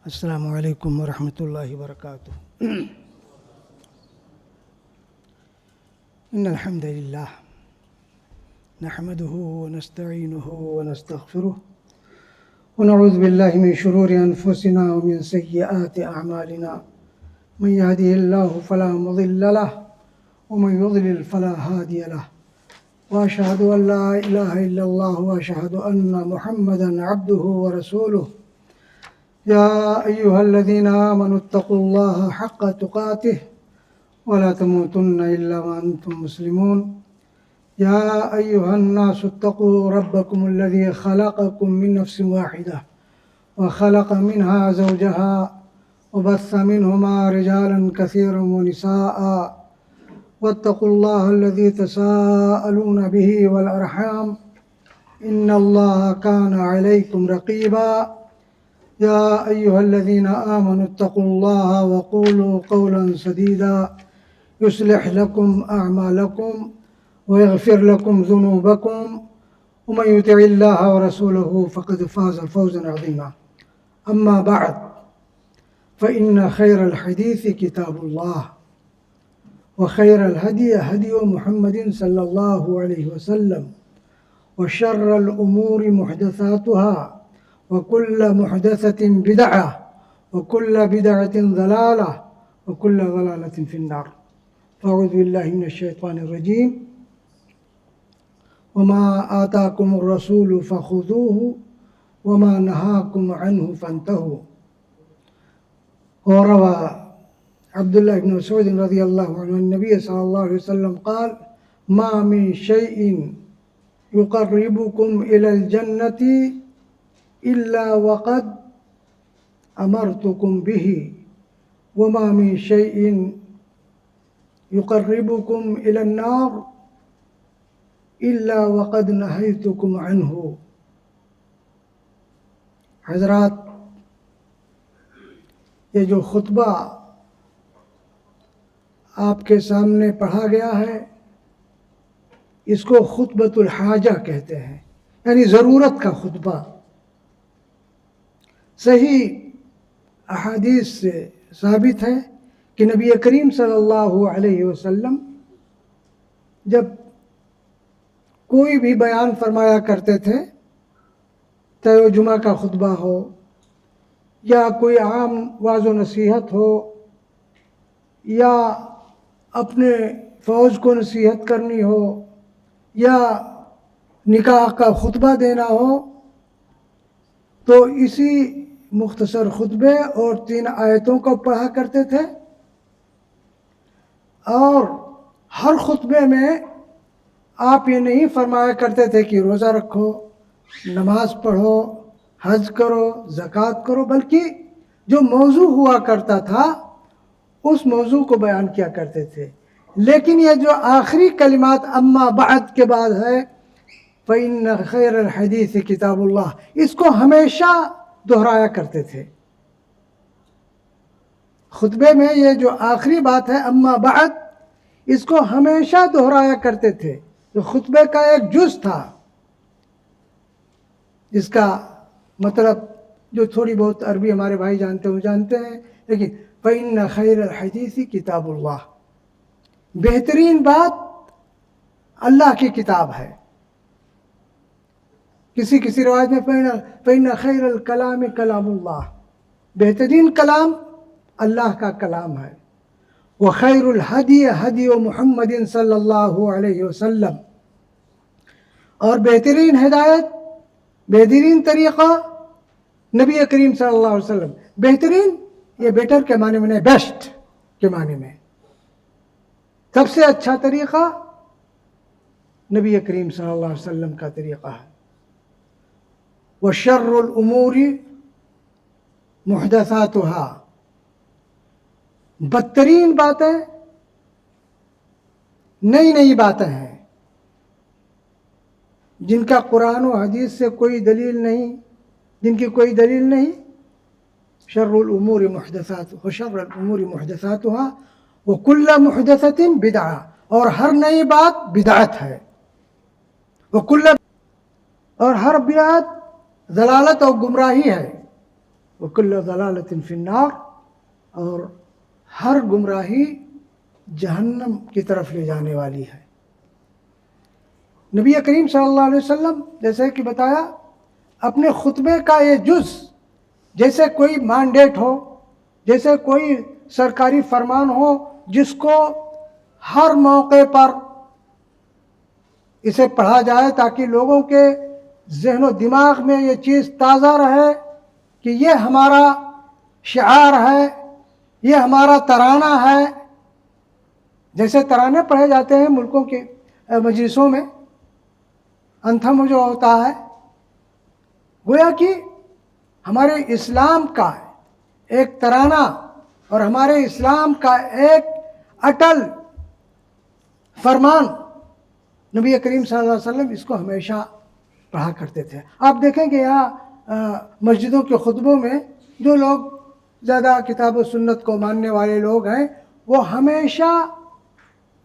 السلام علیکم ورحمۃ اللہ وبرکاتہ۔ ان الحمد للہ نحمده ونستعینه ونستغفره ونعوذ باللہ من شرور انفسنا ومن سیئات اعمالنا من يهده الله فلا مضل له ومن يضلل فلا هادي له واشهد ان لا اله الا الله واشهد ان محمدا عبده ورسوله يا أيها الذين آمنوا اتقوا الله حق تقاته ولا تموتن إلا وأنتم مسلمون يا أيها الناس اتقوا ربكم الذي خلقكم من نفس واحدة وخلق منها زوجها وبث منهما رجالا كثيرا ونساء واتقوا الله الذي تساءلون به والأرحام إن الله كان عليكم رقيبا يا أيها الذين آمنوا اتقوا الله وقولوا قولا سديدا يصلح لكم أعمالكم ويغفر لكم ذنوبكم ومن يطع الله ورسوله فقد فاز فوزا عظيما. أما بعد فإن خير الحديث كتاب الله وخير الهدي هدي محمد صلى الله عليه وسلم وشر الأمور محدثاتها وكل محدثة بدعة وكل بدعة ضلالة وكل ضلالة في النار. أعوذ بالله من الشيطان الرجيم. وما آتاكم الرسول فخذوه وما نهاكم عنه فانتهوا. وروى عبد الله بن مسعود رضي الله عنه النبي صلى الله عليه وسلم قال: ما من شيء يقربكم إلى الجنة إلا وقد أمرتكم به وما من شيء يقربكم إلى النار إلا وقد نهيتكم عنه. حضرات، یہ جو خطبہ آپ کے سامنے پڑھا گیا ہے اس کو خطبۃ الحاجہ کہتے ہیں، یعنی ضرورت کا خطبہ۔ صحیح احادیث سے ثابت ہے کہ نبی کریم صلی اللہ علیہ وسلم جب کوئی بھی بیان فرمایا کرتے تھے، چاہے وہ جمعہ کا خطبہ ہو یا کوئی عام واعظ و نصیحت ہو یا اپنے فوج کو نصیحت کرنی ہو یا نکاح کا خطبہ دینا ہو، تو اسی مختصر خطبے اور 3 آیتوں کو پڑھا کرتے تھے، اور ہر خطبے میں آپ یہ نہیں فرمایا کرتے تھے کہ روزہ رکھو، نماز پڑھو، حج کرو، زکوٰۃ کرو، بلکہ جو موضوع ہوا کرتا تھا اس موضوع کو بیان کیا کرتے تھے۔ لیکن یہ جو آخری کلمات اما بعد کے بعد ہے فَإِنَّ خَيْرَ الْحَدِيثِ كِتَابُ اللَّهِ، اس کو ہمیشہ دہرایا کرتے تھے۔ خطبے میں یہ جو آخری بات ہے اما بعد، اس کو ہمیشہ دہرایا کرتے تھے۔ جو خطبے کا ایک جز تھا، جس کا مطلب جو تھوڑی بہت عربی ہمارے بھائی جانتے ہیں وہ جانتے ہیں، لیکن فَإِنَّ خَيْرَ الْحَدِيثِ كِتَابُ اللَّهِ، بہترین بات اللہ کی کتاب ہے۔ کسی روایت میں فَإِنَّ خَيْرَ الْكَلَامِ كَلَامُ اللَّهِ، بہترین کلام اللہ کا کلام ہے۔ وَخَيْرُ الْهَدِيِ هَدِيُ مُحَمَّدٍ صلی اللہ علیہ وسلم، اور بہترین ہدایت، بہترین طریقہ نبی کریم صلی اللہ علیہ وسلم۔ بہترین یہ بیٹر کے معنی میں نہیں، بیسٹ کے معنی میں، سب سے اچھا طریقہ نبی کریم صلی اللہ علیہ وسلم کا طریقہ ہے۔ وَشَرُّ الْأُمُورِ مُحْدَثَاتُهَا، بدترین باتیں نئی باتیں ہیں جن کا قرآن و حدیث سے کوئی دلیل نہیں، جن کی کوئی دلیل نہیں۔ شر الامور محدثاتها وشر الامور محدثاتها وكل محدثة بدعة، اور ہر نئی بات بدعت ہے، اور ہر بدعت ضلالت اور گمراہی ہے۔ وکل ضلالۃ فی النار، اور ہر گمراہی جہنم کی طرف لے جانے والی ہے۔ نبی کریم صلی اللہ علیہ وسلم جیسے کہ بتایا، اپنے خطبے کا یہ جز جیسے کوئی مانڈیٹ ہو، جیسے کوئی سرکاری فرمان ہو جس کو ہر موقع پر اسے پڑھا جائے تاکہ لوگوں کے ذہن و دماغ میں یہ چیز تازہ رہے کہ یہ ہمارا شعار ہے، یہ ہمارا ترانہ ہے۔ جیسے ترانے پڑھے جاتے ہیں ملکوں کے مجلسوں میں، انتھم جو ہوتا ہے، گویا کہ ہمارے اسلام کا ایک ترانہ اور ہمارے اسلام کا ایک اٹل فرمان، نبی کریم صلی اللہ علیہ وسلم اس کو ہمیشہ پڑھا کرتے تھے۔ آپ دیکھیں کہ یہاں مسجدوں کے خطبوں میں جو لوگ زیادہ کتاب و سنت کو ماننے والے لوگ ہیں، وہ ہمیشہ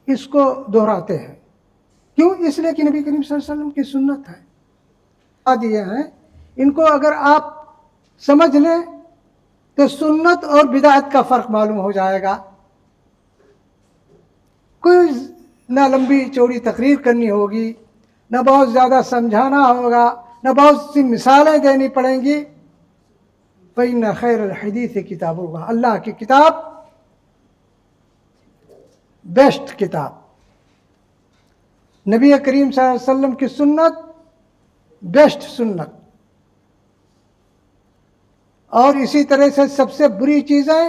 اس کو دہراتے ہیں۔ کیوں؟ اس لیے کہ نبی کریم صلی اللہ علیہ وسلم کی سنت ہے۔ دیے ہیں ان کو اگر آپ سمجھ لیں تو سنت اور بدعت کا فرق معلوم ہو جائے گا۔ کوئی نہ لمبی چوڑی تقریر کرنی ہوگی، نہ بہت زیادہ سمجھانا ہوگا، نہ بہت سی مثالیں دینی پڑیں گی۔ فَإِنَّ خَيْرَ الْحَدِيثِ کتاب اللہ، اللہ کی کتاب بیسٹ کتاب، نبی کریم صلی اللہ علیہ وسلم کی سنت بیسٹ سنت، اور اسی طرح سے سب سے بری چیزیں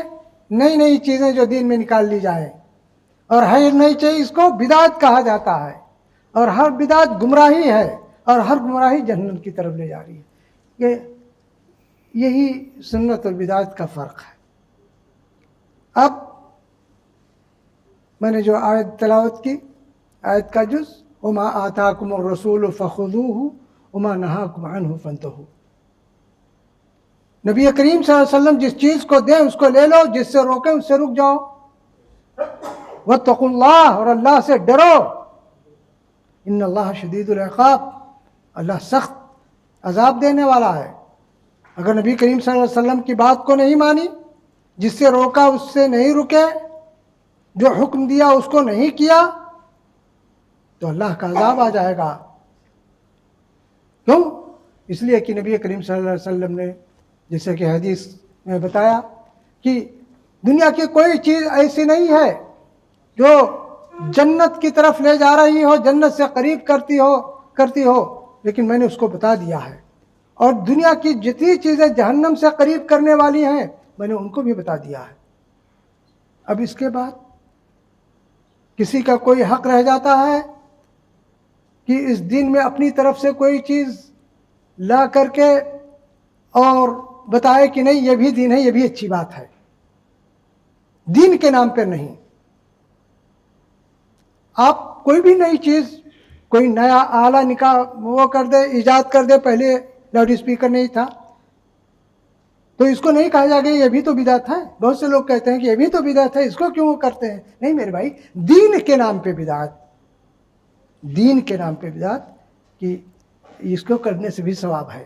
نئی نئی چیزیں جو دین میں نکال لی جائیں، اور ہر نئی چیز اس کو بدعت کہا جاتا ہے، اور ہر بدعت گمراہی ہے، اور ہر گمراہی جہنم کی طرف لے جا رہی ہے۔ یہی سنت اور بدعت کا فرق ہے۔ اب میں نے جو آیت تلاوت کی، آیت کا جز وَمَا آتَاكُمُ الرَّسُولُ فَخُذُوهُ وَمَا نَهَاكُمْ عَنْهُ فَانْتَهُوا۔ نبی کریم صلی اللہ علیہ وسلم جس چیز کو دیں اس کو لے لو، جس سے روکیں اس سے رک جاؤ۔ وَاتَّقُوا اللَّهَ، اور اللہ سے ڈرو۔ ان اللہ شدید العقاب، اللہ سخت عذاب دینے والا ہے۔ اگر نبی کریم صلی اللہ علیہ وسلم کی بات کو نہیں مانی، جس سے روکا اس سے نہیں رکے، جو حکم دیا اس کو نہیں کیا، تو اللہ کا عذاب آ جائے گا۔ کیوں؟ اس لیے کہ نبی کریم صلی اللہ علیہ وسلم نے جیسے کہ حدیث میں بتایا کہ دنیا کی کوئی چیز ایسی نہیں ہے جو جنت کی طرف لے جا رہی ہو، جنت سے قریب کرتی ہو، لیکن میں نے اس کو بتا دیا ہے۔ اور دنیا کی جتنی چیزیں جہنم سے قریب کرنے والی ہیں، میں نے ان کو بھی بتا دیا ہے۔ اب اس کے بعد کسی کا کوئی حق رہ جاتا ہے کہ اس دین میں اپنی طرف سے کوئی چیز لا کر کے اور بتائے کہ نہیں یہ بھی دین ہے، یہ بھی اچھی بات ہے، دین کے نام پر نہیں۔ آپ کوئی بھی نئی چیز، کوئی نیا آلہ وہ کر دے، ایجاد کر دے، پہلے لاؤڈ اسپیکر نہیں تھا، تو اس کو نہیں کہا جائے گا یہ بھی تو بدعت ہے۔ بہت سے لوگ کہتے ہیں کہ یہ بھی تو بدعت ہے، اس کو کیوں کرتے ہیں؟ نہیں میرے بھائی، دین کے نام پہ بدعت، دین کے نام پہ بدعت، کہ اس کو کرنے سے بھی ثواب ہے۔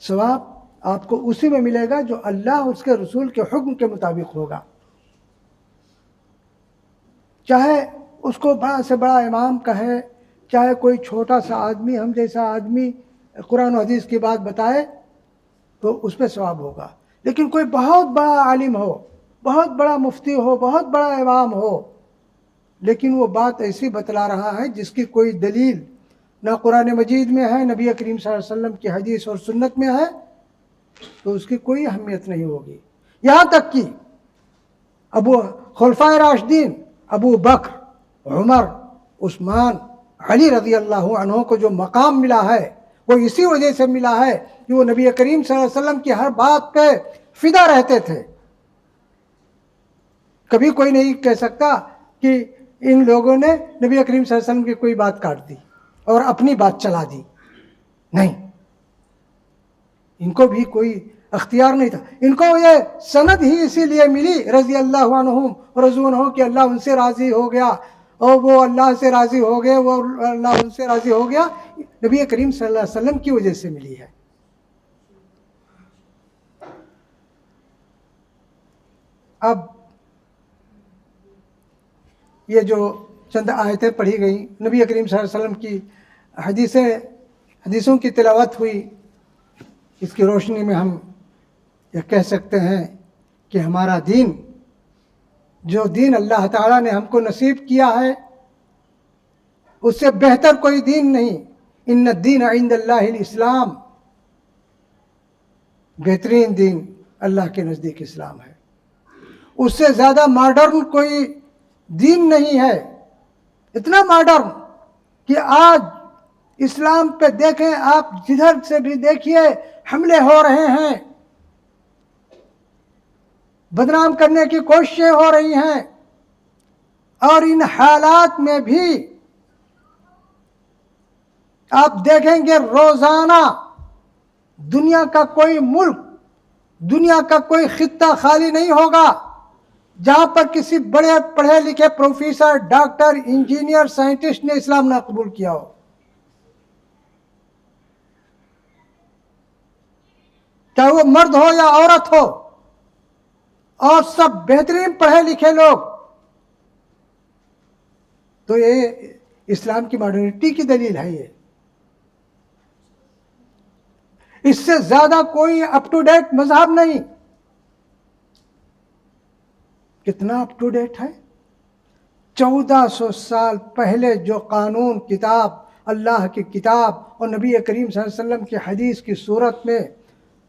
ثواب آپ کو اسی میں ملے گا جو اللہ اس کے رسول کے حکم کے مطابق ہوگا۔ چاہے اس کو بڑا سے بڑا امام کہے، چاہے کوئی چھوٹا سا آدمی، ہم جیسا آدمی قرآن و حدیث کی بات بتائے، تو اس پہ ثواب ہوگا۔ لیکن کوئی بہت بڑا عالم ہو، بہت بڑا مفتی ہو، بہت بڑا امام ہو، لیکن وہ بات ایسی بتلا رہا ہے جس کی کوئی دلیل نہ قرآن مجید میں ہے، نبی کریم صلی اللہ علیہ وسلم کی حدیث اور سنت میں ہے، تو اس کی کوئی اہمیت نہیں ہوگی۔ یہاں تک کہ خلفائے راشدین ابو بکر، عمر، عثمان، علی رضی اللہ عنہ کو جو مقام ملا ہے، وہ اسی وجہ سے ملا ہے کہ وہ نبی کریم صلی اللہ علیہ وسلم کی ہر بات پہ فدا رہتے تھے۔ کبھی کوئی نہیں کہہ سکتا کہ ان لوگوں نے نبی کریم صلی اللہ علیہ وسلم کی کوئی بات کاٹ دی اور اپنی بات چلا دی، نہیں، ان کو بھی کوئی اختیار نہیں تھا۔ ان کو یہ سند ہی اسی لیے ملی رضی اللہ عنہم ورضوا عنہ کہ اللہ ان سے راضی ہو گیا، اور وہ اللہ سے راضی ہو گئے، وہ اللہ ان سے راضی ہو گیا، نبی کریم صلی اللہ علیہ وسلم کی وجہ سے ملی ہے۔ اب یہ جو چند آیتیں پڑھی گئیں، نبی کریم صلی اللہ علیہ وسلم کی حدیثوں کی تلاوت ہوئی، اس کی روشنی میں ہم یہ کہہ سکتے ہیں کہ ہمارا دین، جو دین اللہ تعالیٰ نے ہم کو نصیب کیا ہے، اس سے بہتر کوئی دین نہیں۔ ان الدین عند اللہ الاسلام، بہترین دین اللہ کے نزدیک اسلام ہے۔ اس سے زیادہ ماڈرن کوئی دین نہیں ہے۔ اتنا ماڈرن کہ آج اسلام پہ دیکھیں آپ، جدھر سے بھی دیکھیے حملے ہو رہے ہیں، بدنام کرنے کی کوششیں ہو رہی ہیں، اور ان حالات میں بھی آپ دیکھیں گے روزانہ دنیا کا کوئی ملک، دنیا کا کوئی خطہ خالی نہیں ہوگا جہاں پر کسی بڑے پڑھے لکھے پروفیسر، ڈاکٹر، انجینئر، سائنٹسٹ نے اسلام نہ قبول کیا ہو۔ چاہے وہ مرد ہو یا عورت ہو، اور سب بہترین پڑھے لکھے لوگ۔ تو یہ اسلام کی ماڈرنٹی کی دلیل ہے۔ یہ اس سے زیادہ کوئی اپ ٹو ڈیٹ مذہب نہیں۔ کتنا اپ ٹو ڈیٹ ہے؟ 1400 سال پہلے جو قانون کتاب، اللہ کی کتاب اور نبی کریم صلی اللہ علیہ وسلم کی حدیث کی صورت میں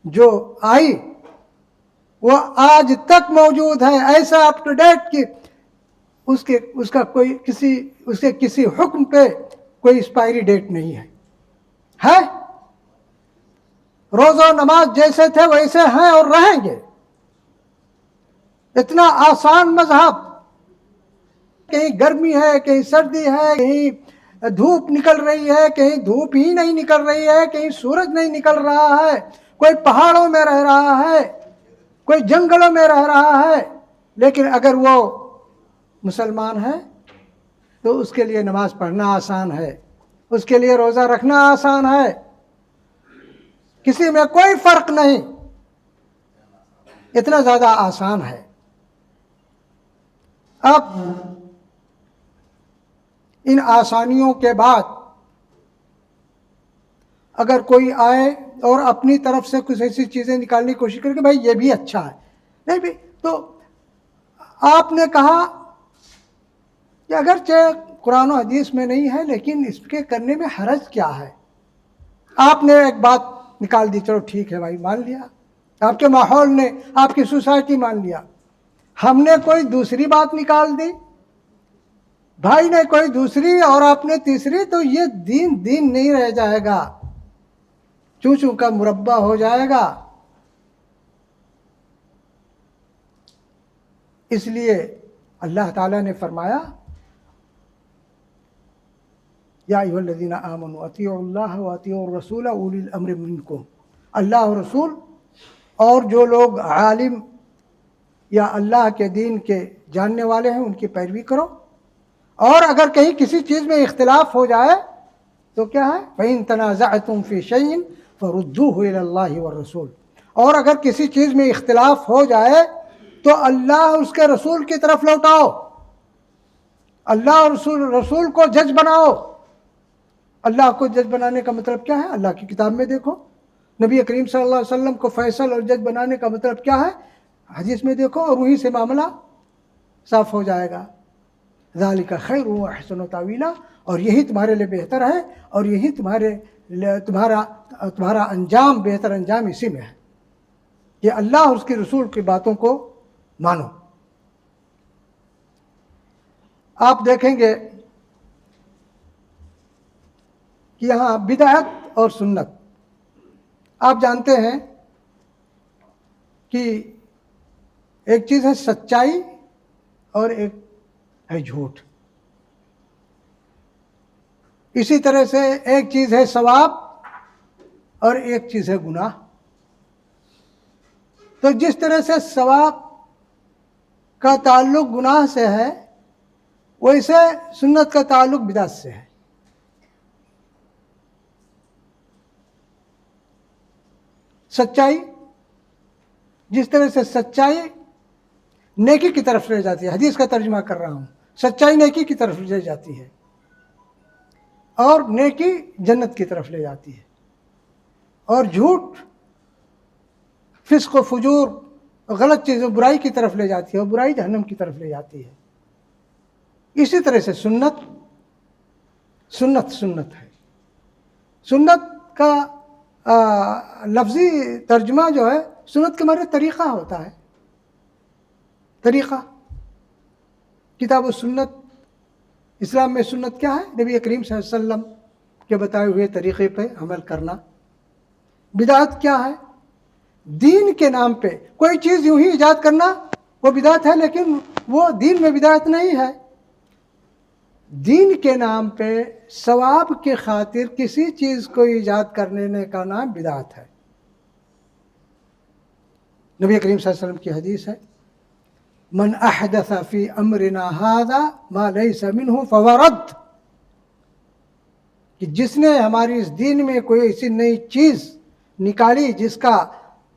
جو آئی، وہ آج تک موجود ہے۔ ایسا اپ ٹو ڈیٹ کہ اس کا کوئی کسی حکم پہ کوئی ایکسپائری ڈیٹ نہیں ہے۔ روزہ و نماز جیسے تھے ویسے ہیں اور رہیں گے۔ اتنا آسان مذہب، کہیں گرمی ہے، کہیں سردی ہے، کہیں دھوپ نکل رہی ہے، کہیں دھوپ ہی نہیں نکل رہی ہے، کہیں سورج نہیں نکل رہا ہے، کوئی پہاڑوں میں رہ رہا ہے، کوئی جنگلوں میں رہ رہا ہے، لیکن اگر وہ مسلمان ہے تو اس کے لیے نماز پڑھنا آسان ہے، اس کے لیے روزہ رکھنا آسان ہے، کسی میں کوئی فرق نہیں، اتنا زیادہ آسان ہے۔ اب ان آسانیوں کے بعد اگر کوئی آئے اور اپنی طرف سے کچھ ایسی چیزیں نکالنے کی کوشش کرے کہ بھائی یہ بھی اچھا ہے، نہیں بھی، تو آپ نے کہا کہ اگرچہ قرآن و حدیث میں نہیں ہے لیکن اس کے کرنے میں حرج کیا ہے؟ آپ نے ایک بات نکال دی، چلو ٹھیک ہے بھائی، مان لیا، آپ کے ماحول نے، آپ کی سوسائٹی مان لیا۔ ہم نے کوئی دوسری بات نکال دی، بھائی نے کوئی دوسری اور آپ نے تیسری، تو یہ دین نہیں رہ جائے گا، چوں چوں کا مربع ہو جائے گا۔ اس لیے اللہ تعالیٰ نے فرمایا، یا ایھا الذین آمنوا اطیعوا اللہ واطیعوا الرسول اولی الامر منکم، اللہ اور رسول اور جو لوگ عالم یا اللہ کے دین کے جاننے والے ہیں ان کی پیروی کرو، اور اگر کہیں کسی چیز میں اختلاف ہو جائے تو کیا ہے؟ فَإِن تَنَازَعْتُمْ فِي شَيْءٍ فَرُدُّوهُ إِلَى اللَّهِ وَالرَّسُولِ، اور اگر کسی چیز میں اختلاف ہو جائے تو اللہ اس کے رسول کی طرف لوٹاؤ، اللہ اور رسول کو جج بناؤ۔ اللہ کو جج بنانے کا مطلب کیا ہے؟ اللہ کی کتاب میں دیکھو، نبی کریم صلی اللہ علیہ وسلم کو فیصل اور جج بنانے کا مطلب کیا ہے؟ حدیث میں دیکھو، اور وہیں سے معاملہ صاف ہو جائے گا۔ ذالک خیر و احسن تاویلا، اور یہی تمہارے لیے بہتر ہے، اور یہی تمہارا انجام، بہتر انجام اسی میں ہے کہ اللہ اور اس کے رسول کی باتوں کو مانو۔ آپ دیکھیں گے کہ یہاں بدعت اور سنت، آپ جانتے ہیں کہ ایک چیز ہے سچائی اور ایک ہے جھوٹ، اسی طرح سے ایک چیز ہے ثواب اور ایک چیز ہے گناہ۔ تو جس طرح سے ثواب کا تعلق گناہ سے ہے، ویسے سنت کا تعلق بدعت سے ہے۔ سچائی، جس طرح سے سچائی نیکی کی طرف لے جاتی ہے. حدیث کا ترجمہ کر رہا ہوں. سچائی نیکی کی طرف لے جاتی ہے اور نیکی جنت کی طرف لے جاتی ہے. اور جھوٹ فسق و فجور غلط چیزوں برائی کی طرف لے جاتی ہے اور برائی جہنم کی طرف لے جاتی ہے. اسی طرح سے سنت ہے. سنت کا لفظی ترجمہ جو ہے سنت کے معنی طریقہ ہوتا ہے. طریقہ کتاب و سنت. اسلام میں سنت کیا ہے؟ نبی کریم صلی اللہ علیہ وسلم کے بتائے ہوئے طریقے پہ عمل کرنا. بدعت کیا ہے؟ دین کے نام پہ کوئی چیز یوں ہی ایجاد کرنا وہ بدعت ہے، لیکن وہ دین میں بدعت نہیں ہے. دین کے نام پہ ثواب کی خاطر کسی چیز کو ایجاد کرنے کا نام بدعت ہے. نبی کریم صلی اللہ علیہ وسلم کی حدیث ہے من احدث فی امرنا ھذا ما لیس منہ فہو رد، کہ جس نے ہماری اس دین میں کوئی ایسی نئی چیز نکالی جس کا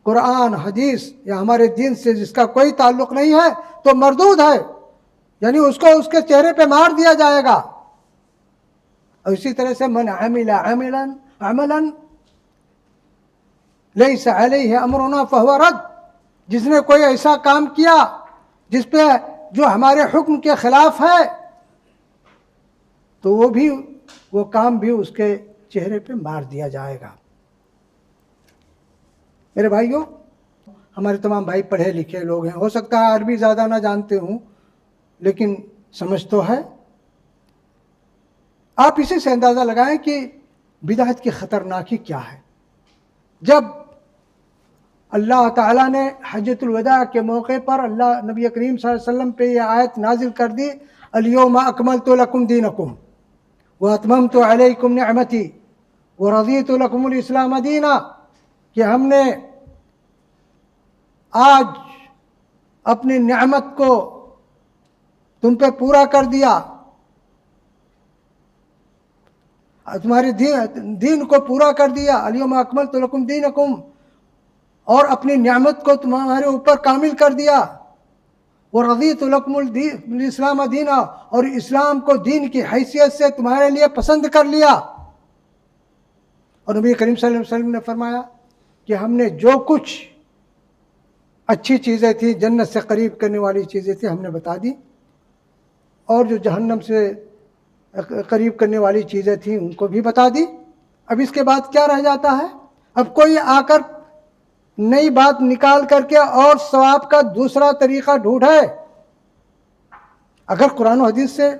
قرآن حدیث یا ہمارے دین سے جس کا کوئی تعلق نہیں ہے تو مردود ہے، یعنی اس کو اس کے چہرے پہ مار دیا جائے گا. اور اسی طرح سے من عمل عملا لیس علیہ امرنا فہو رد، جس نے کوئی ایسا کام کیا جس پہ جو ہمارے حکم کے خلاف ہے تو وہ کام بھی اس کے چہرے پہ مار دیا جائے گا. میرے بھائیوں، ہمارے تمام بھائی پڑھے لکھے لوگ ہیں، ہو سکتا ہے عربی زیادہ نہ جانتے ہوں لیکن سمجھ تو ہے. آپ اسی سے اندازہ لگائیں کہ بدعت کی خطرناکی کیا ہے. جب اللہ تعالیٰ نے حجۃ الوداع کے موقع پر نبی کریم صلی اللہ علیہ وسلم پہ یہ آیت نازل کر دی الیوم اکملت لکم دینکم واتممت علیکم نعمتی ورضیت لکم الاسلام دینا، کہ ہم نے آج اپنی نعمت کو تم پہ پورا کر دیا، تمہارے دین کو پورا کر دیا. الیوم اکملت لکم دینکم، اور اپنی نعمت کو تمہارے اوپر کامل کر دیا. ورضیت لکم الاسلام دینا، اور اسلام کو دین کی حیثیت سے تمہارے لیے پسند کر لیا. اور نبی کریم صلی اللہ علیہ وسلم نے فرمایا کہ ہم نے جو کچھ اچھی چیزیں تھیں، جنت سے قریب کرنے والی چیزیں تھیں، ہم نے بتا دی، اور جو جہنم سے قریب کرنے والی چیزیں تھیں ان کو بھی بتا دی. اب اس کے بعد کیا رہ جاتا ہے؟ اب کوئی آ کر نئی بات نکال کر کے اور ثواب کا دوسرا طریقہ ڈھونڈے. اگر قرآن و حدیث سے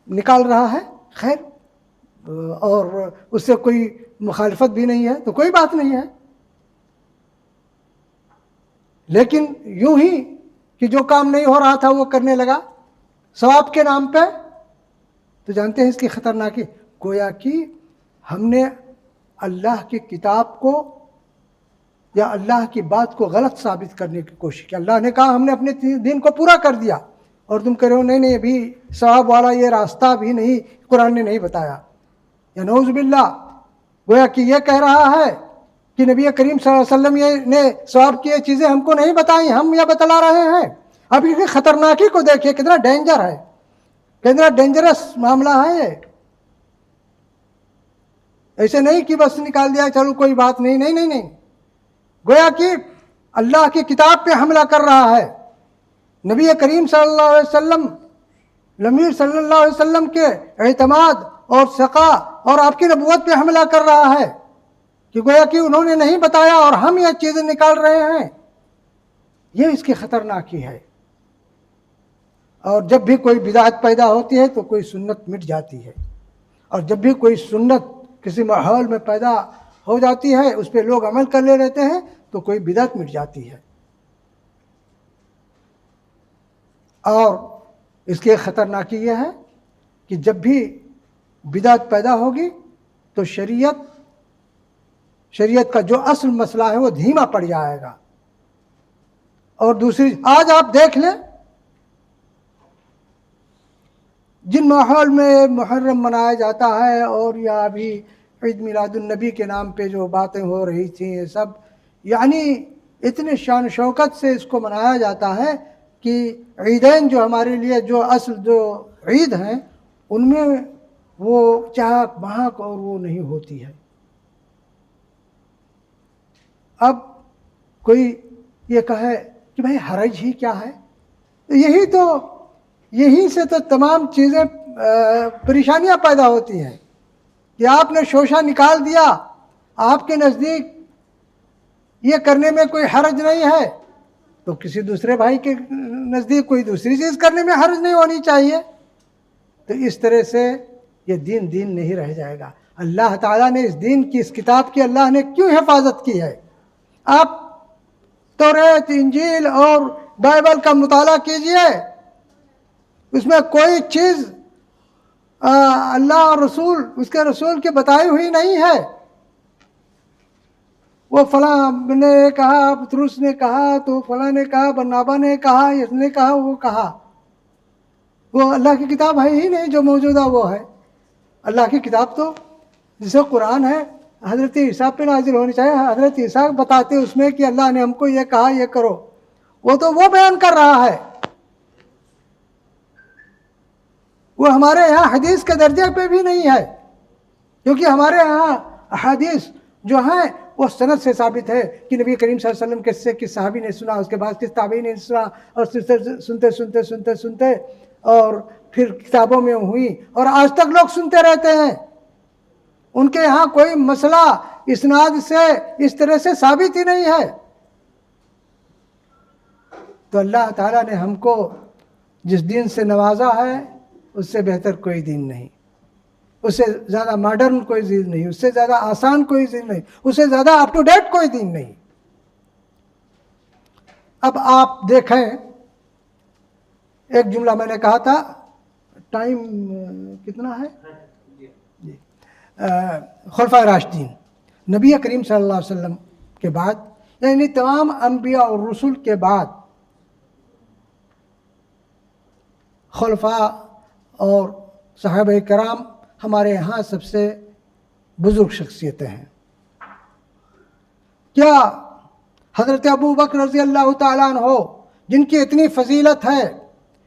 نکال رہا ہے خیر، اور اس سے کوئی مخالفت بھی نہیں ہے تو کوئی بات نہیں ہے. لیکن یوں ہی کہ جو کام نہیں ہو رہا تھا وہ کرنے لگا ثواب کے نام پہ، تو جانتے ہیں اس کی خطرناکی. گویا کہ ہم نے اللہ کی کتاب کو یا اللہ کی بات کو غلط ثابت کرنے کی کوشش کی. اللہ نے کہا ہم نے اپنے دین کو پورا کر دیا، اور تم کہہ رہے ہو نہیں ابھی ثواب والا یہ راستہ بھی نہیں، قرآن نے نہیں بتایا. یا نعوذ باللہ، گویا کہ یہ کہہ رہا ہے کہ نبی کریم صلی اللہ علیہ وسلم نے ثواب کی یہ چیزیں ہم کو نہیں بتائیں، ہم یہ بتلا رہے ہیں. اب اس کی خطرناکی کو دیکھیے، کتنا ڈینجر ہے، کتنا ڈینجرس معاملہ ہے یہ. ایسے نہیں کہ بس نکال دیا چلو کوئی بات نہیں، نہیں نہیں نہیں، گویا کہ اللہ کی کتاب پہ حملہ کر رہا ہے. نبی کریم صلی اللہ علیہ وسلم، نبی صلی اللہ علیہ وسلم کے اعتماد اور ثقہ اور آپ کی نبوت پہ حملہ کر رہا ہے کہ گویا کہ انہوں نے نہیں بتایا اور ہم یہ چیزیں نکال رہے ہیں. یہ اس کی خطرناکی ہے. اور جب بھی کوئی بدعت پیدا ہوتی ہے تو کوئی سنت مٹ جاتی ہے، اور جب بھی کوئی سنت کسی ماحول میں پیدا ہو جاتی ہے اس پہ لوگ عمل کر لے رہتے ہیں تو کوئی بدعت مٹ جاتی ہے. اور اس کی خطرناکی یہ ہے کہ جب بھی بدعت پیدا ہوگی تو شریعت کا جو اصل مسئلہ ہے وہ دھیما پڑ جائے گا. اور دوسری، آج آپ دیکھ لیں جن ماحول میں محرم منایا جاتا ہے، اور یا ابھی عید میلاد النبی کے نام پہ جو باتیں ہو رہی تھیں، یہ سب یعنی اتنے شان و شوکت سے اس کو منایا جاتا ہے کہ عیدین جو ہمارے لیے جو اصل جو عید ہیں ان میں وہ چہک بہک اور وہ نہیں ہوتی ہے. اب کوئی یہ کہے کہ بھائی حرج ہی کیا ہے، یہی سے تو تمام چیزیں پریشانیاں پیدا ہوتی ہیں کہ آپ نے شوشہ نکال دیا، آپ کے نزدیک یہ کرنے میں کوئی حرج نہیں ہے تو کسی دوسرے بھائی کے نزدیک کوئی دوسری چیز کرنے میں حرج نہیں ہونی چاہیے. تو اس طرح سے یہ دین نہیں رہ جائے گا. اللہ تعالیٰ نے اس دین کی، اس کتاب کی اللہ نے کیوں حفاظت کی ہے؟ آپ توریت، انجیل اور بائبل کا مطالعہ کیجئے، اس میں کوئی چیز اللہ اور رسول، اس کے رسول کی بتائی ہوئی نہیں ہے. وہ فلاں نے کہا، پطرس نے کہا، تو فلاں نے کہا، برنابا نے کہا، اس نے کہا، وہ کہا. وہ اللہ کی کتاب ہے ہی نہیں جو موجودہ وہ ہے. اللہ کی کتاب تو جسے قرآن ہے حضرت عیسیٰ پہ نازل ہونی چاہیے. حضرت عیسیٰ بتاتے اس میں کہ اللہ نے ہم کو یہ کہا یہ کرو، وہ تو وہ بیان کر رہا ہے. وہ ہمارے یہاں حدیث کے درجے پہ بھی نہیں ہے، کیونکہ ہمارے یہاں احادیث جو ہیں وہ سند سے ثابت ہے کہ نبی کریم صلی اللہ علیہ وسلم سے کس صحابی نے سنا، اس کے بعد کس تابعی نے سنا، اور سنتے اور پھر کتابوں میں ہوئی اور آج تک لوگ سنتے رہتے ہیں. ان کے یہاں کوئی مسئلہ اسناد سے اس طرح سے ثابت ہی نہیں ہے. تو اللہ تعالیٰ نے ہم کو جس دین سے نوازا ہے اس سے بہتر کوئی دین نہیں، اس سے زیادہ ماڈرن کوئی دین نہیں، اس سے زیادہ آسان کوئی دین نہیں، اس سے زیادہ اپ ٹو ڈیٹ کوئی دین نہیں. اب آپ دیکھیں، ایک جملہ میں نے کہا تھا، ٹائم کتنا ہے؟ خلفائے راشدین، نبی کریم صلی اللہ علیہ وسلم کے بعد، یعنی تمام انبیاء اور رسول کے بعد خلفاء اور صحابہ کرام ہمارے یہاں سب سے بزرگ شخصیتیں ہیں. کیا حضرت ابو بکر رضی اللہ تعالیٰ عنہ، جن کی اتنی فضیلت ہے،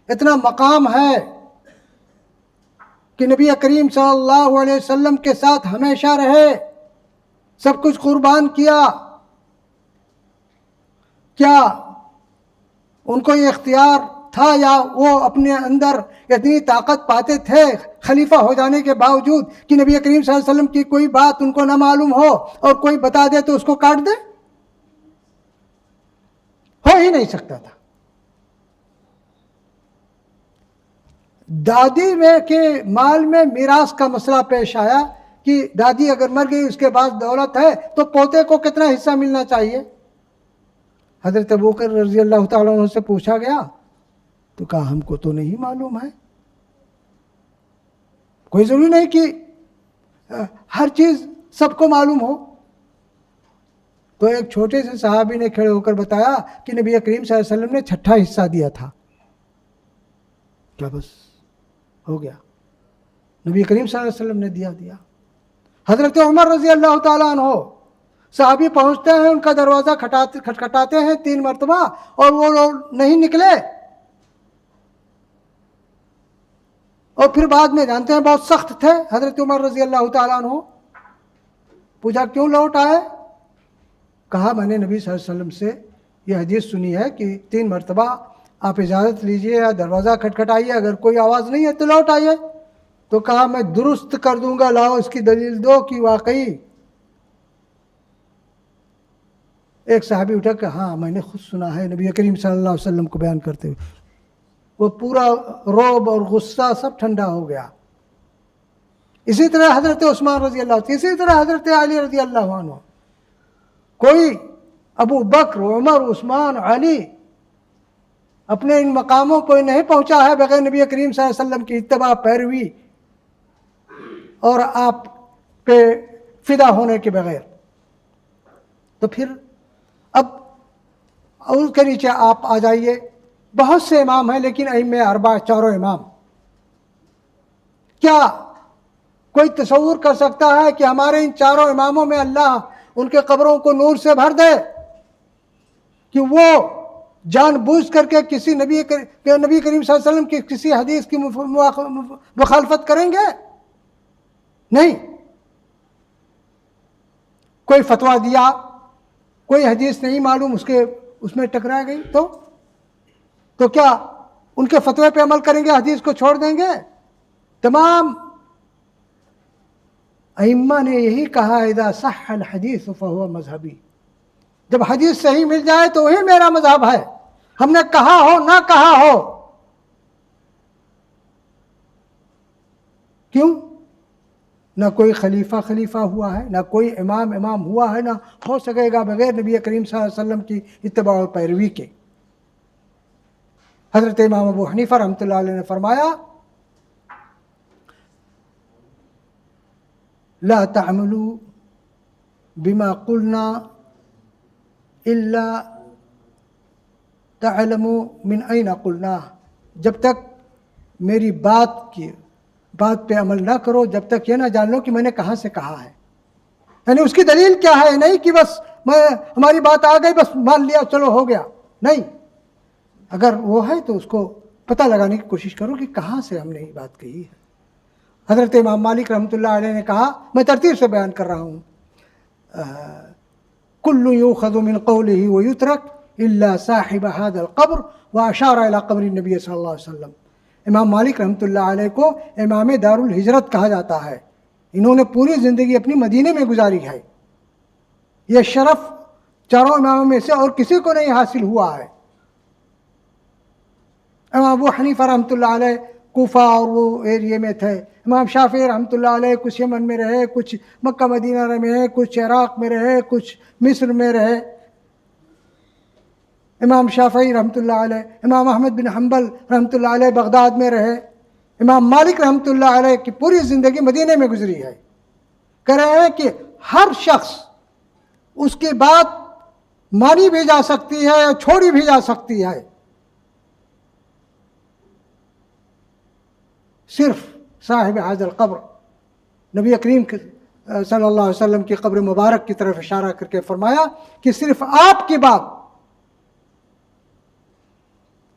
اتنا مقام ہے کہ نبی کریم صلی اللہ علیہ وسلم کے ساتھ ہمیشہ رہے، سب کچھ قربان کیا، کیا ان کو یہ اختیار تھا یا وہ اپنے اندر اتنی طاقت پاتے تھے خلیفہ ہو جانے کے باوجود کہ نبی کریم صلی اللہ علیہ وسلم کی کوئی بات ان کو نہ معلوم ہو اور کوئی بتا دے تو اس کو کاٹ دے؟ ہو ہی نہیں سکتا تھا. دادی میں کے مال میں میراث کا مسئلہ پیش آیا کہ دادی اگر مر گئی، اس کے بعد دولت ہے تو پوتے کو کتنا حصہ ملنا چاہیے. حضرت ابوبکر رضی اللہ تعالیٰ عنہ سے پوچھا گیا تو کہا ہم کو تو نہیں معلوم ہے. کوئی ضروری نہیں کہ ہر چیز سب کو معلوم ہو. تو ایک چھوٹے سے صحابی نے کھڑے ہو کر بتایا کہ نبی کریم صلی اللہ علیہ وسلم نے 6واں حصہ دیا تھا. کیا بس ہو گیا؟ نبی کریم صلی اللہ علیہ وسلم نے دیا. حضرت عمر رضی اللہ تعالیٰ عنہ، صحابی پہنچتے ہیں، ان کا دروازہ کھٹکھٹاتے ہیں 3 مرتبہ اور وہ لوگ نہیں نکلے، اور پھر بعد میں جانتے ہیں بہت سخت تھے حضرت عمر رضی اللہ تعالیٰ عنہ. پوچھا کیوں لوٹ آئے؟ کہا میں نے نبی صلی اللہ علیہ وسلم سے یہ حدیث سنی ہے کہ 3 مرتبہ آپ اجازت لیجئے یا دروازہ کھٹکھٹائیے، اگر کوئی آواز نہیں ہے تو لوٹ آئیے. تو کہا میں درست کر دوں گا، لاؤ اس کی دلیل دو کہ واقعی. ایک صحابی اٹھا کہ ہاں میں نے خود سنا ہے نبی کریم صلی اللہ علیہ وسلم کو بیان کرتے ہوئے. وہ پورا رعب اور غصہ سب ٹھنڈا ہو گیا. اسی طرح حضرت عثمان رضی اللہ عنہ، اسی طرح حضرت علی رضی اللہ عنہ. کوئی ابو بکر، عمر، عثمان، علی اپنے ان مقاموں کو نہیں پہنچا ہے بغیر نبی کریم صلی اللہ علیہ وسلم کی اتباع، پیروی اور آپ پہ فدا ہونے کے بغیر. تو پھر اب اور کے نیچے آپ آ جائیے، بہت سے امام ہیں لیکن ائمہ اربعہ، 4 امام. کیا کوئی تصور کر سکتا ہے کہ ہمارے ان 4 اماموں میں اللہ ان کے قبروں کو نور سے بھر دے، کہ وہ جان بوجھ کر کے کسی نبی کریم صلی اللہ علیہ وسلم کی کسی حدیث کی مخالفت کریں گے؟ نہیں. کوئی فتویٰ دیا، کوئی حدیث نہیں معلوم، اس میں ٹکرا گئی تو کیا ان کے فتوے پہ عمل کریں گے، حدیث کو چھوڑ دیں گے؟ تمام ائمہ نے یہی کہا، اذا صح الحدیث فهو مذہبی، جب حدیث صحیح مل جائے تو وہی میرا مذہب ہے، ہم نے کہا ہو نہ کہا ہو. کیوں؟ نہ کوئی خلیفہ ہوا ہے، نہ کوئی امام ہوا ہے، نہ ہو سکے گا بغیر نبی کریم صلی اللہ علیہ وسلم کی اتباع و پیروی کے. حضرت امام ابو حنیفہ رحمۃ اللہ علیہ نے فرمایا، لا تعملوا بما قلنا الا تعلموا من اين قلنا، جب تک میری بات پہ عمل نہ کرو جب تک یہ نہ جان لو کہ میں نے کہاں سے کہا ہے. یعنی اس کی دلیل کیا ہے، نہیں کہ بس ہماری بات آ گئی بس مان لیا چلو ہو گیا، نہیں. اگر وہ ہے تو اس کو پتہ لگانے کی کوشش کرو کہ کہاں سے ہم نے یہ بات کہی ہے. حضرت امام مالک رحمۃ اللہ علیہ نے کہا، میں ترتیب سے بیان کر رہا ہوں، کل یؤخذ من قوله ویترک الا صاحب هذا القبر واشار الى قبر النبی صلی اللہ علیہ وسلم. امام مالک رحمۃ اللہ علیہ کو امام دار الہجرت کہا جاتا ہے. انہوں نے پوری زندگی اپنی مدینے میں گزاری ہے. یہ شرف چاروں اماموں میں سے اور کسی کو نہیں حاصل ہوا ہے. امام ابو حنیفہ رحمۃ اللہ علیہ کوفہ اور وہ ایریے میں تھے. امام شافعی رحمۃ اللہ علیہ کچھ یمن میں رہے، کچھ مکہ مدینہ میں رہے، کچھ عراق میں رہے، کچھ مصر میں رہے. امام شافعی رحمۃ اللہ علیہ، امام احمد بن حنبل رحمۃ اللہ علیہ بغداد میں رہے. امام مالک رحمۃ اللہ علیہ کی پوری زندگی مدینے میں گزری ہے. کہہ رہے ہیں کہ ہر شخص اس کی بات مانی بھی جا سکتی ہے اور چھوڑی بھی جا سکتی ہے، صرف صاحب حاضر القبر. نبی کریم صلی اللہ علیہ وسلم کی قبر مبارک کی طرف اشارہ کر کے فرمایا کہ صرف آپ کی بات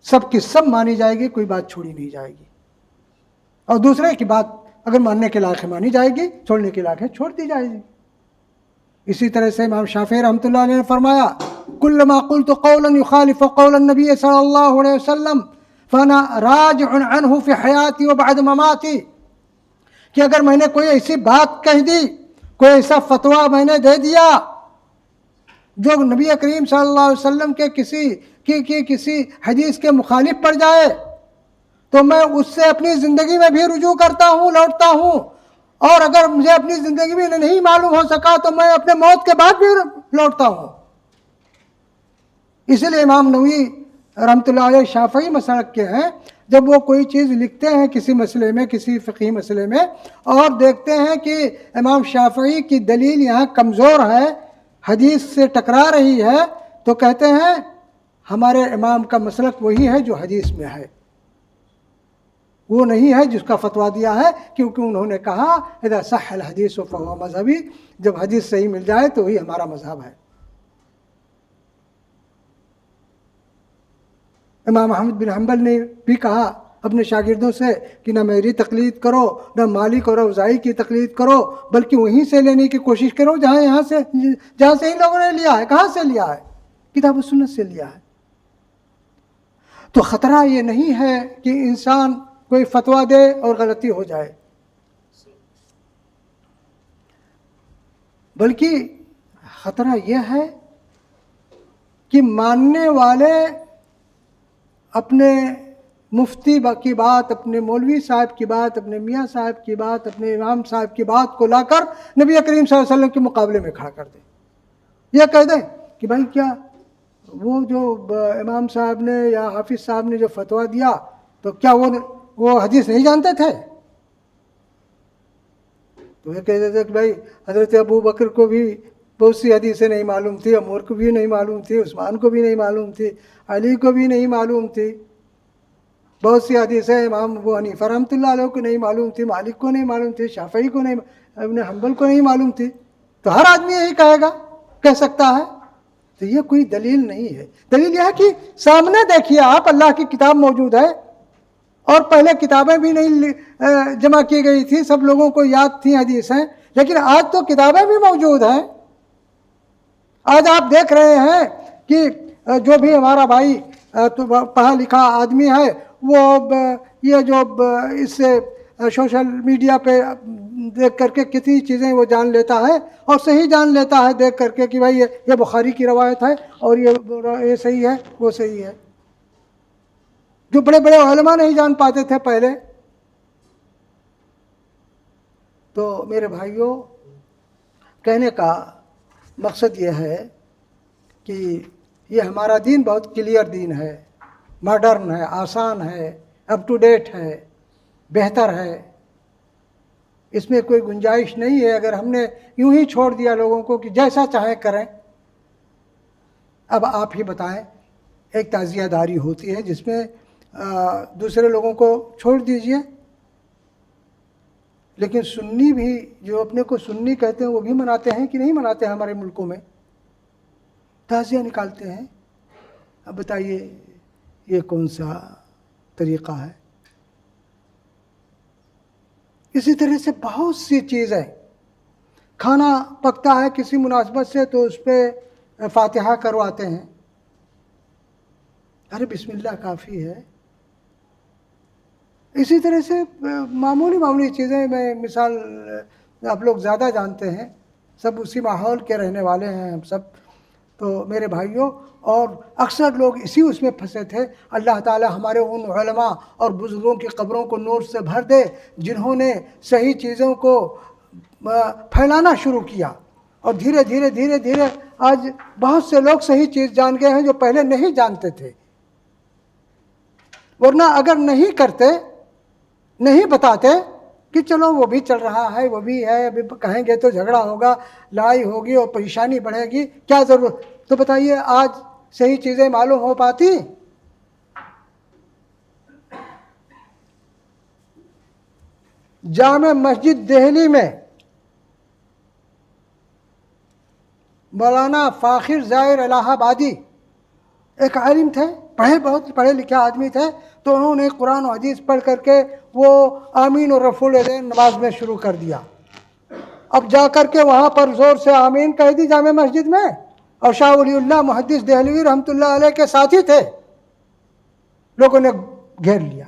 سب کی سب مانی جائے گی، کوئی بات چھوڑی نہیں جائے گی، اور دوسرے کی بات اگر ماننے کے لائق مانی جائے گی، چھوڑنے کے لائق چھوڑ دی جائے گی. اسی طرح سے امام شافعی رحمۃ اللہ علیہ نے فرمایا، کلما قلت قولا يخالف قول النبی صلی اللہ علیہ وسلم فانا راجع عنه فی حیاتی و بعد مماتی، کہ اگر میں نے کوئی ایسی بات کہہ دی، کوئی ایسا فتویٰ میں نے دے دیا جو نبی کریم صلی اللہ علیہ وسلم کے کسی حدیث کے مخالف پڑ جائے، تو میں اس سے اپنی زندگی میں بھی رجوع کرتا ہوں، لوٹتا ہوں. اور اگر مجھے اپنی زندگی میں نہیں معلوم ہو سکا تو میں اپنے موت کے بعد بھی لوٹتا ہوں. اسی لیے امام نووی رحمۃ اللہ علیہ شافعی مسلک کے ہیں. جب وہ کوئی چیز لکھتے ہیں کسی مسئلے میں، کسی فقہی مسئلے میں، اور دیکھتے ہیں کہ امام شافعی کی دلیل یہاں کمزور ہے، حدیث سے ٹکرا رہی ہے، تو کہتے ہیں ہمارے امام کا مسلک وہی ہے جو حدیث میں ہے، وہ نہیں ہے جس کا فتویٰ دیا ہے، کیونکہ انہوں نے کہا اذا صح الحدیث فهو مذہبی، جب حدیث صحیح مل جائے تو وہی ہمارا مذہب ہے. امام احمد بن حنبل نے بھی کہا اپنے شاگردوں سے کہ نہ میری تقلید کرو، نہ مالک اور اوزاعی کی تقلید کرو، بلکہ وہیں سے لینے کی کوشش کرو جہاں سے ان لوگوں نے لیا ہے. کہاں سے لیا ہے؟ کتاب و سنت سے لیا ہے. تو خطرہ یہ نہیں ہے کہ انسان کوئی فتویٰ دے اور غلطی ہو جائے، بلکہ خطرہ یہ ہے کہ ماننے والے اپنے مفتی کی بات، اپنے مولوی صاحب کی بات، اپنے میاں صاحب کی بات، اپنے امام صاحب کی بات کو لا کر نبی کریم صلی اللہ علیہ وسلم کے مقابلے میں کھڑا کر دیں. یہ کہہ دیں کہ بھائی کیا وہ جو امام صاحب نے یا حافظ صاحب نے جو فتویٰ دیا تو کیا وہ حدیث نہیں جانتے تھے؟ تو یہ کہتے تھے کہ بھائی حضرت ابو بکر کو بھی بہت سی حدیثیں نہیں معلوم تھی، عمر کو بھی نہیں معلوم تھی، عثمان کو بھی نہیں معلوم تھی، علی کو بھی نہیں معلوم تھی، بہت سی حدیثیں امام ابو حنیفہ رحمۃ اللہ علیہ کو نہیں معلوم تھی، مالک کو نہیں معلوم تھی، شافعی کو نہیں، ابن حنبل کو نہیں معلوم تھی. تو ہر آدمی یہی کہے گا، کہہ سکتا ہے. تو یہ کوئی دلیل نہیں ہے. دلیل یہ ہے کہ سامنے دیکھیے آپ، اللہ کی کتاب موجود ہے، اور پہلے کتابیں بھی نہیں جمع کی گئی تھی، سب لوگوں کو یاد تھی حدیثیں، لیکن آج تو کتابیں بھی موجود ہیں. آج آپ دیکھ رہے ہیں کہ جو بھی ہمارا بھائی پڑھا لکھا آدمی ہے، وہ یہ جو اس سے سوشل میڈیا پہ دیکھ کر کے کتنی چیزیں وہ جان لیتا ہے، اور صحیح جان لیتا ہے دیکھ کر کے کہ بھائی یہ بخاری کی روایت ہے اور یہ صحیح ہے، وہ صحیح ہے، جو بڑے بڑے علماء نہیں جان پاتے تھے پہلے. تو میرے بھائیوں، کہنے کا مقصد یہ ہے کہ یہ ہمارا دین بہت کلیئر دین ہے، ماڈرن ہے، آسان ہے، اپ ٹو ڈیٹ ہے، بہتر ہے. اس میں کوئی گنجائش نہیں ہے اگر ہم نے یوں ہی چھوڑ دیا لوگوں کو کہ جیسا چاہے کریں. اب آپ ہی بتائیں، ایک تعزیہ داری ہوتی ہے جس میں دوسرے لوگوں کو چھوڑ دیجئے، لیکن سنی بھی جو اپنے کو سنی کہتے ہیں وہ بھی مناتے ہیں کہ نہیں مناتے ہیں؟ ہمارے ملکوں میں تعزیہ نکالتے ہیں. اب بتائیے یہ کون سا طریقہ ہے؟ اسی طرح سے بہت سی چیزیں، کھانا پکتا ہے کسی مناسبت سے تو اس پہ فاتحہ کرواتے ہیں. ارے بسم اللہ کافی ہے. اسی طرح سے معمولی چیزیں، میں مثال آپ لوگ زیادہ جانتے ہیں، سب اسی ماحول کے رہنے والے ہیں ہم سب. تو میرے بھائیوں، اور اکثر لوگ اس میں پھنسے تھے. اللہ تعالی ہمارے ان علماء اور بزرگوں کی قبروں کو نور سے بھر دے جنہوں نے صحیح چیزوں کو پھیلانا شروع کیا، اور دھیرے دھیرے آج بہت سے لوگ صحیح چیز جان گئے ہیں جو پہلے نہیں جانتے تھے. ورنہ اگر نہیں کرتے، نہیں بتاتے کہ چلو وہ بھی چل رہا ہے، وہ بھی ہے، ابھی کہیں گے تو جھگڑا ہوگا، لڑائی ہوگی اور پریشانی بڑھے گی، کیا ضرورت؟ تو بتائیے آج صحیح چیزیں معلوم ہو پاتی؟ جامع مسجد دہلی میں مولانا فاخر زاہر الہ آبادی ایک عالم تھے، بہت پڑھے لکھے آدمی تھے. تو انہوں نے قرآن و حدیث پڑھ کر کے وہ آمین اور رفع الیدین نماز میں شروع کر دیا. اب جا کر کے وہاں پر زور سے آمین کہہ دی جامع مسجد میں، اور شاہ ولی اللہ محدث دہلوی رحمۃ اللہ علیہ کے ساتھی تھے. لوگوں نے گھیر لیا،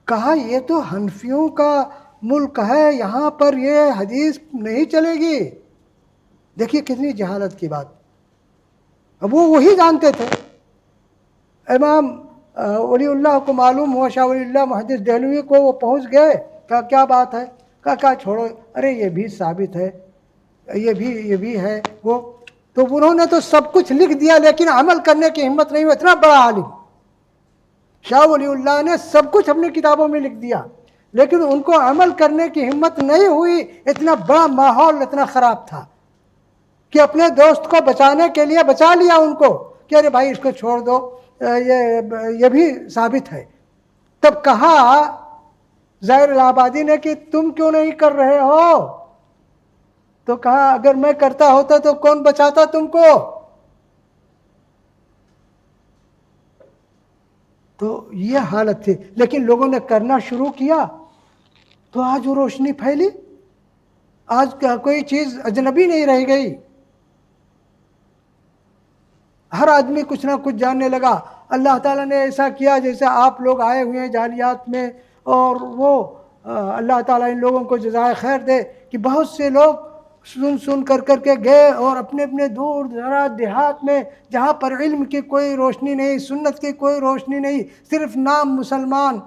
کہا یہ تو حنفیوں کا ملک ہے، یہاں پر یہ حدیث نہیں چلے گی. دیکھیے کتنی جہالت کی بات. اب وہ وہی جانتے تھے. امام ولی اللہ کو معلوم ہوا، شاہ ولی اللہ محدث دہلوی کو، وہ پہنچ گئے، کہا کیا بات ہے؟ کہا چھوڑو، ارے یہ بھی ثابت ہے، یہ بھی ہے وہ. تو انہوں نے تو سب کچھ لکھ دیا لیکن عمل کرنے کی ہمت نہیں ہوئی. اتنا بڑا عالم شاہ ولی اللہ نے سب کچھ اپنی کتابوں میں لکھ دیا، لیکن ان کو عمل کرنے کی ہمت نہیں ہوئی. اتنا بڑا ماحول اتنا خراب تھا کہ اپنے دوست کو بچانے کے لیے بچا لیا ان کو کہ ارے بھائی اس کو چھوڑ دو، یہ بھی ثابت ہے. تب کہا زاہر الہ آبادی نے کہ تم کیوں نہیں کر رہے ہو؟ تو کہا اگر میں کرتا ہوتا تو کون بچاتا تم کو؟ تو یہ حالت تھی، لیکن لوگوں نے کرنا شروع کیا تو آج وہ روشنی پھیلی. آج کوئی چیز اجنبی نہیں رہ گئی، ہر آدمی کچھ نہ کچھ جاننے لگا. اللہ تعالیٰ نے ایسا کیا جیسے آپ لوگ آئے ہوئے ہیں جالیات میں، اور وہ اللہ تعالیٰ ان لوگوں کو جزائے خیر دے کہ بہت سے لوگ سن کر کے گئے، اور اپنے اپنے دور دراز دیہات میں جہاں پر علم کی کوئی روشنی نہیں، سنت کی کوئی روشنی نہیں، صرف نام مسلمان،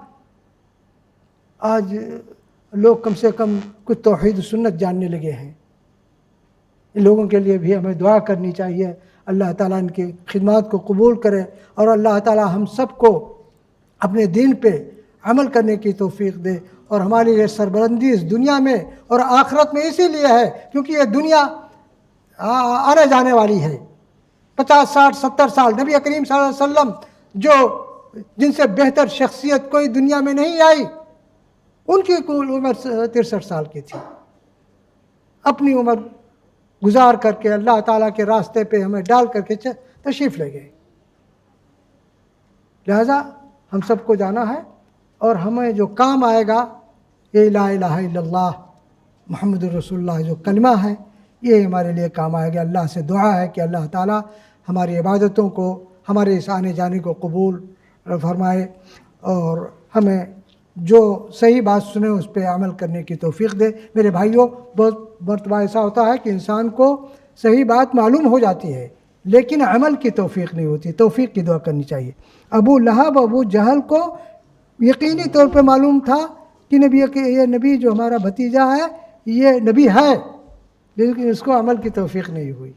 آج لوگ کم سے کم کچھ توحید سنت جاننے لگے ہیں. ان لوگوں کے لیے بھی ہمیں دعا کرنی چاہیے. اللہ تعالیٰ ان کی خدمات کو قبول کرے، اور اللہ تعالیٰ ہم سب کو اپنے دین پہ عمل کرنے کی توفیق دے. اور ہماری یہ سربلندی اس دنیا میں اور آخرت میں اسی لیے ہے کیونکہ یہ دنیا آنے جانے والی ہے. 50 60 70 سال نبی کریم صلی اللہ علیہ وسلم جن سے بہتر شخصیت کوئی دنیا میں نہیں آئی، ان کی کل عمر 63 سال کی تھی. اپنی عمر گزار کر کے اللہ تعالیٰ کے راستے پہ ہمیں ڈال کر کے تشریف لے گئے. لہذا ہم سب کو جانا ہے اور ہمیں جو کام آئے گا یہ لا الہ الا اللہ محمد رسول اللہ جو کلمہ ہے یہ ہمارے لیے کام آئے گا. اللہ سے دعا ہے کہ اللہ تعالیٰ ہماری عبادتوں کو ہمارے اس آنے جانے کو قبول فرمائے اور ہمیں جو صحیح بات سنے اس پہ عمل کرنے کی توفیق دے. میرے بھائیوں، بہت مرتبہ ایسا ہوتا ہے کہ انسان کو صحیح بات معلوم ہو جاتی ہے لیکن عمل کی توفیق نہیں ہوتی. توفیق کی دعا کرنی چاہیے. ابو لہب ابو جہل کو یقینی طور پہ معلوم تھا کہ یہ نبی جو ہمارا بھتیجا ہے یہ نبی ہے، لیکن اس کو عمل کی توفیق نہیں ہوئی.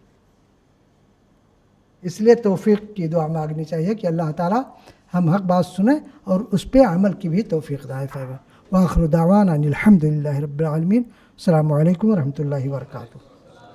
اس لیے توفیق کی دعا مانگنی چاہیے کہ اللہ تعالیٰ ہم حق بات سنیں اور اس پہ عمل کی بھی توفیق عطا فرمائے. وآخر دعوانا ان الحمد للہ رب العالمین. السلام علیکم ورحمۃ اللہ وبرکاتہ.